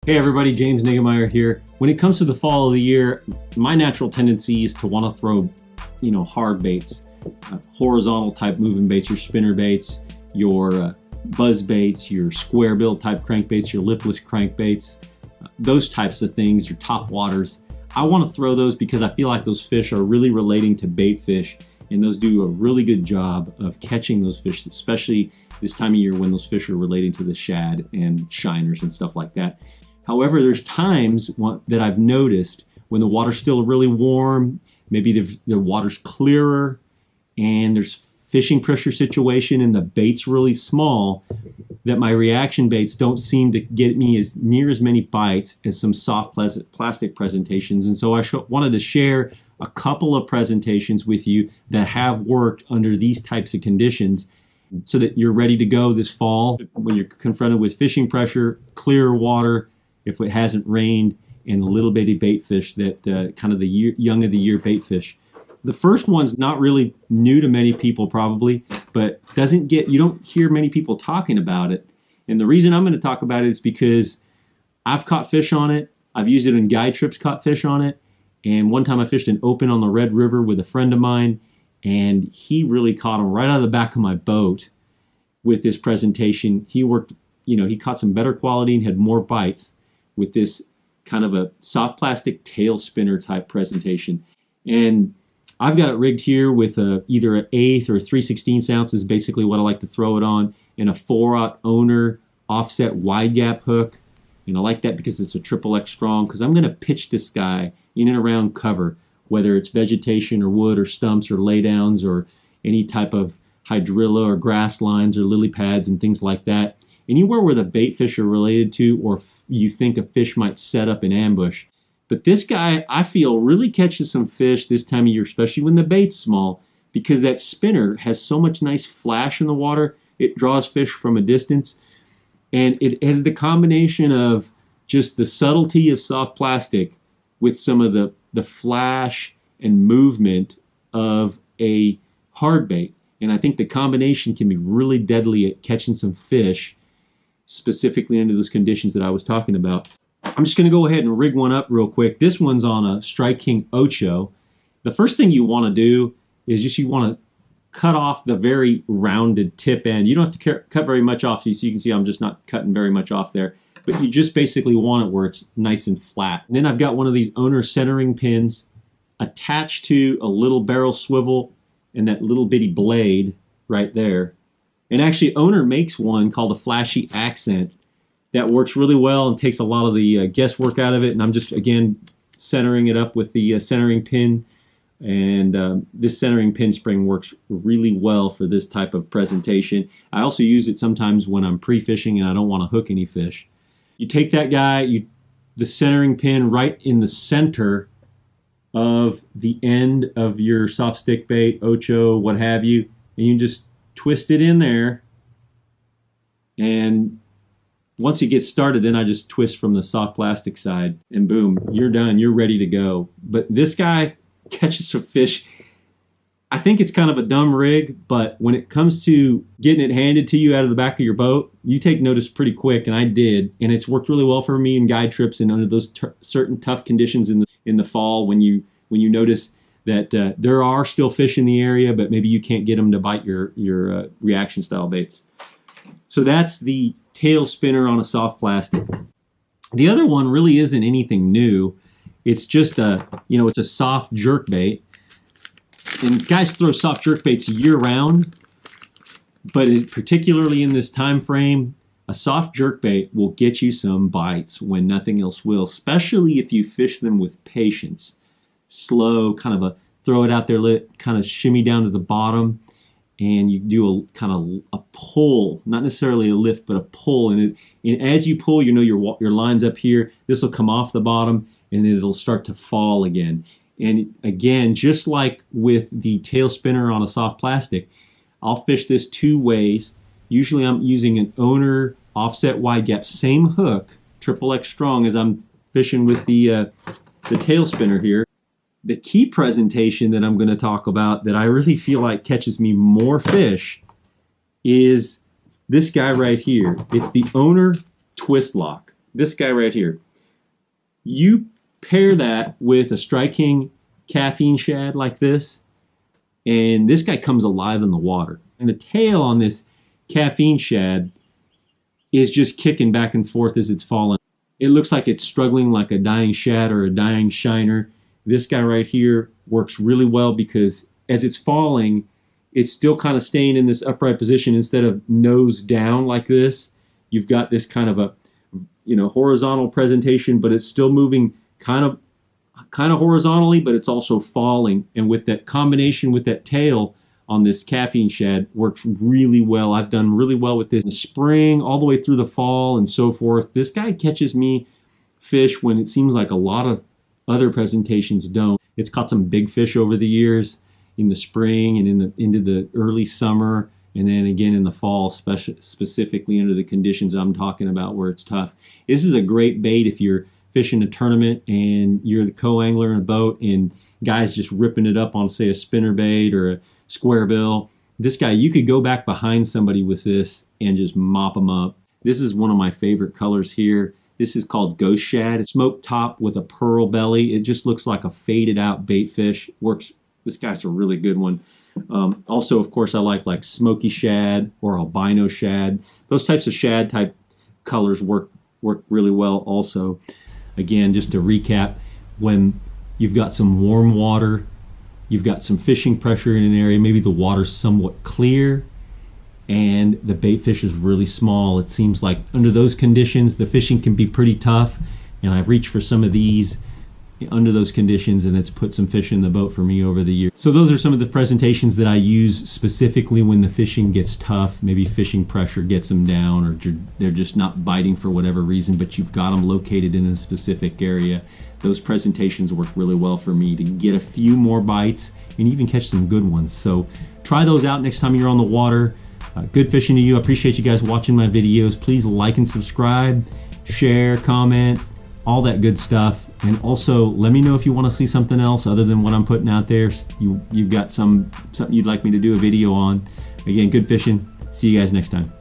Hey everybody, James Niggemeyer here. When it comes to the fall of the year, my natural tendency is to want to throw, hard baits, horizontal type moving baits, your spinner baits, your buzz baits, your square bill type crankbaits, your lipless crankbaits, those types of things, your top waters. I want to throw those because I feel like those fish are really relating to bait fish, and those do a really good job of catching those fish, especially this time of year when those fish are relating to the shad and shiners and stuff like that. However, there's times that I've noticed when the water's still really warm, maybe the water's clearer, and there's fishing pressure situation and the bait's really small, that my reaction baits don't seem to get me near as many bites as some soft plastic presentations. And so I wanted to share a couple of presentations with you that have worked under these types of conditions so that you're ready to go this fall when you're confronted with fishing pressure, clear water, if it hasn't rained, and the little bitty bait fish that kind of the young of the year bait fish. The first one's not really new to many people probably, but you don't hear many people talking about it. And the reason I'm going to talk about it is because I've caught fish on it. I've used it in guide trips, caught fish on it. And one time I fished an open on the Red River with a friend of mine, and he really caught them right out of the back of my boat with this presentation. He worked, he caught some better quality and had more bites with this kind of a soft plastic tail spinner type presentation. And I've got it rigged here with either an 1/8 or a 3/16 ounce is basically what I like to throw it on, and a 4/0 owner offset wide gap hook. And I like that because it's a XXX strong, because I'm going to pitch this guy in and around cover, whether it's vegetation or wood or stumps or laydowns or any type of hydrilla or grass lines or lily pads and things like that. Anywhere where the bait fish are related to, or you think a fish might set up an ambush. But this guy, I feel, really catches some fish this time of year, especially when the bait's small, because that spinner has so much nice flash in the water. It draws fish from a distance, and it has the combination of just the subtlety of soft plastic with some of the flash and movement of a hard bait. And I think the combination can be really deadly at catching some fish, specifically under those conditions that I was talking about. I'm just going to go ahead and rig one up real quick. This one's on a Strike King Ocho. The first thing you want to do is you want to cut off the very rounded tip end. You don't have to cut very much off, so you can see I'm just not cutting very much off there. But you just basically want it where it's nice and flat. And then I've got one of these owner centering pins attached to a little barrel swivel and that little bitty blade right there. And actually, Owner makes one called a Flashy Accent that works really well and takes a lot of the guesswork out of it. And I'm just, again, centering it up with the centering pin. And this centering pin spring works really well for this type of presentation. I also use it sometimes when I'm pre-fishing and I don't want to hook any fish. You take that guy, the centering pin right in the center of the end of your soft stick bait, Ocho, what have you, and you just twist it in there, and once it gets started, then I just twist from the soft plastic side, and boom, you're done. You're ready to go. But this guy catches some fish. I think it's kind of a dumb rig, but when it comes to getting it handed to you out of the back of your boat, you take notice pretty quick, and I did, and it's worked really well for me in guide trips and under those certain tough conditions in the fall when you notice that there are still fish in the area, but maybe you can't get them to bite your reaction style baits. So that's the tail spinner on a soft plastic. The other one really isn't anything new. It's just it's a soft jerk bait. And guys throw soft jerk baits year round, but particularly in this time frame, a soft jerk bait will get you some bites when nothing else will, especially if you fish them with patience. Slow, kind of throw it out there, let it kind of shimmy down to the bottom, and you do a kind of a pull, not necessarily a lift, but a pull. And as you pull, your line's up here. This will come off the bottom, and then it'll start to fall again. And again, just like with the tail spinner on a soft plastic, I'll fish this two ways. Usually I'm using an Owner offset wide gap, same hook, XXX strong, as I'm fishing with the tail spinner here. The key presentation that I'm going to talk about that I really feel like catches me more fish is this guy right here. It's the Owner Twist Lock. this guy right here. You pair that with a striking caffeine shad like this, and this guy comes alive in the water. And the tail on this caffeine shad is just kicking back and forth as it's falling. It looks like it's struggling like a dying shad or a dying shiner. This guy right here works really well because as it's falling, it's still kind of staying in this upright position instead of nose down like this. You've got this kind of a, horizontal presentation, but it's still moving kind of horizontally, but it's also falling. And with that combination with that tail on this caffeine shad works really well. I've done really well with this in the spring all the way through the fall and so forth. This guy catches me fish when it seems like a lot of other presentations don't. It's caught some big fish over the years in the spring and into the early summer, and then again in the fall, specifically under the conditions I'm talking about where it's tough. This is a great bait if you're fishing a tournament and you're the co-angler in a boat and guys just ripping it up on, say, a spinnerbait or a square bill. This guy, you could go back behind somebody with this and just mop them up. This is one of my favorite colors here. This is called Ghost Shad. It's smoked top with a pearl belly. It just looks like a faded out bait fish. Works. This guy's a really good one. Also, of course, I like smoky shad or albino shad. Those types of shad type colors work really well also. Again, just to recap, when you've got some warm water, you've got some fishing pressure in an area, maybe the water's somewhat clear, and the bait fish is really small. It seems like under those conditions, the fishing can be pretty tough, and I've reached for some of these under those conditions, and it's put some fish in the boat for me over the years. So those are some of the presentations that I use specifically when the fishing gets tough. Maybe fishing pressure gets them down, or they're just not biting for whatever reason, but you've got them located in a specific area. Those presentations work really well for me to get a few more bites and even catch some good ones. So try those out next time you're on the water. Good fishing to you. I appreciate you guys watching my videos. Please like and subscribe, share, comment, all that good stuff. And also let me know if you want to see something else other than what I'm putting out there. You've got something you'd like me to do a video on. Again, good fishing. See you guys next time.